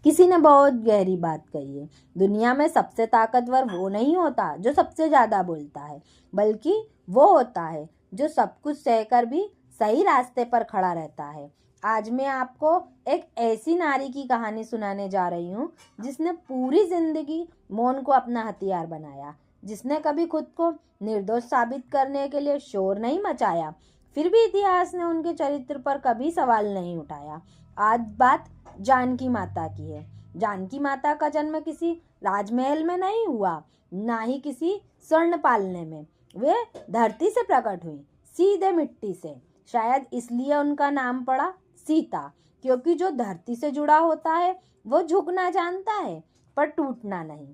किसी ने बहुत गहरी बात कही है, दुनिया में सबसे ताकतवर वो नहीं होता जो सबसे ज़्यादा बोलता है, बल्कि वो होता है जो सब कुछ सहकर भी सही रास्ते पर खड़ा रहता है। आज मैं आपको एक ऐसी नारी की कहानी सुनाने जा रही हूँ जिसने पूरी जिंदगी मौन को अपना हथियार बनाया, जिसने कभी खुद को निर्दोष साबित करने के लिए शोर नहीं मचाया, फिर भी इतिहास ने उनके चरित्र पर कभी सवाल नहीं उठाया। आज बात जानकी माता की है। जानकी माता का जन्म किसी राजमहल में नहीं हुआ, ना ही किसी स्वर्ण पालने में। वे धरती से प्रकट हुई, सीधे मिट्टी से। शायद इसलिए उनका नाम पड़ा सीता, क्योंकि जो धरती से जुड़ा होता है वो झुकना जानता है पर टूटना नहीं।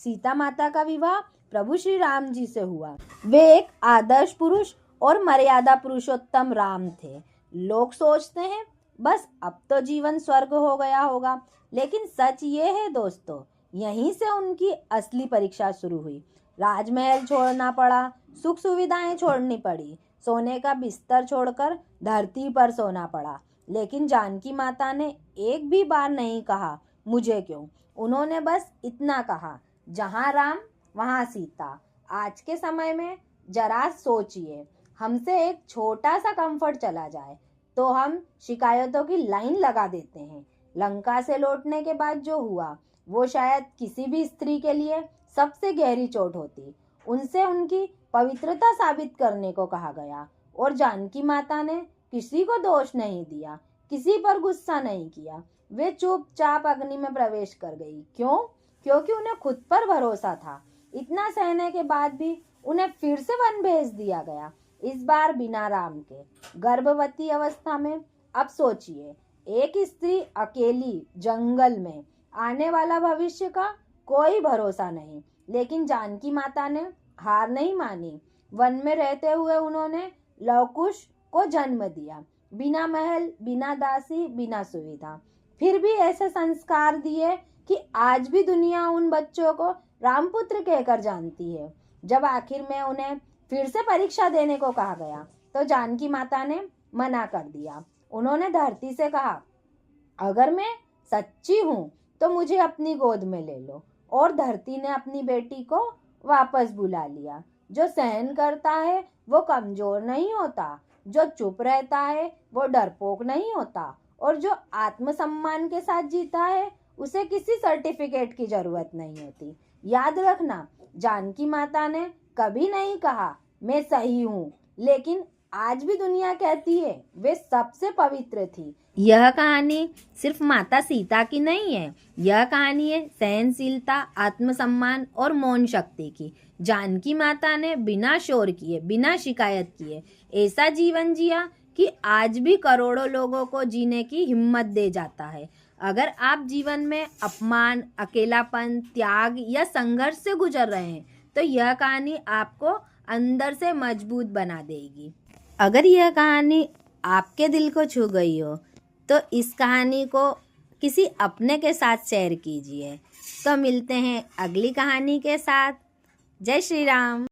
सीता माता का विवाह प्रभु श्री राम जी से हुआ। वे एक आदर्श पुरुष और मर्यादा पुरुषोत्तम राम थे। लोग सोचते हैं बस अब तो जीवन स्वर्ग हो गया होगा, लेकिन सच ये है दोस्तों, यहीं से उनकी असली परीक्षा शुरू हुई। राजमहल छोड़ना पड़ा, सुख सुविधाएं छोड़नी पड़ी, सोने का बिस्तर छोड़कर धरती पर सोना पड़ा, लेकिन जानकी माता ने एक भी बार नहीं कहा मुझे क्यों। उन्होंने बस इतना कहा, जहाँ राम वहाँ सीता। आज के समय में जरा सोचिए, हमसे एक छोटा सा कंफर्ट चला जाए तो हम शिकायतों की लाइन लगा देते हैं। लंका से लौटने के बाद जो हुआ वो शायद किसी भी स्त्री के लिए सबसे गहरी चोट होती। उनसे उनकी पवित्रता साबित करने को कहा गया, और जानकी माता ने किसी को दोष नहीं दिया, किसी पर गुस्सा नहीं किया। वे चुपचाप अग्नि में प्रवेश कर गई। क्यों? क्योंकि उन्हें खुद पर भरोसा था। इतना सहने के बाद भी उन्हें फिर से वन भेज दिया गया, इस बार बिना राम के, गर्भवती अवस्था में। अब सोचिए, एक स्त्री अकेली जंगल में, आने वाला भविष्य का कोई भरोसा नहीं, लेकिन जानकी माता ने हार नहीं मानी। वन में रहते हुए उन्होंने लवकुश को जन्म दिया, बिना महल, बिना दासी, बिना सुविधा। फिर भी ऐसे संस्कार दिए कि आज भी दुनिया उन बच्चों को रामपुत्र कहकर जानती है। जब आखिर में उन्हें फिर से परीक्षा देने को कहा गया तो जानकी माता ने मना कर दिया। उन्होंने धरती से कहा, अगर मैं सच्ची हूँ तो मुझे अपनी गोद में ले लो। और धरती ने अपनी बेटी को वापस बुला लिया। जो सहन करता है वो कमजोर नहीं होता, जो चुप रहता है वो डरपोक नहीं होता, और जो आत्मसम्मान के साथ जीता है उसे किसी सर्टिफिकेट की जरूरत नहीं होती। याद रखना, जानकी माता ने कभी नहीं कहा मैं सही हूँ, लेकिन आज भी दुनिया कहती है वे सबसे पवित्र थी। यह कहानी सिर्फ माता सीता की नहीं है, यह कहानी है सहनशीलता, आत्मसम्मान और मौन शक्ति की। जानकी माता ने बिना शोर किए, बिना शिकायत किए ऐसा जीवन जिया कि आज भी करोड़ों लोगों को जीने की हिम्मत दे जाता है। अगर आप जीवन में अपमान, अकेलापन, त्याग या संघर्ष से गुजर रहे हैं तो यह कहानी आपको अंदर से मजबूत बना देगी। अगर यह कहानी आपके दिल को छू गई हो तो इस कहानी को किसी अपने के साथ शेयर कीजिए। तो मिलते हैं अगली कहानी के साथ। जय श्री राम।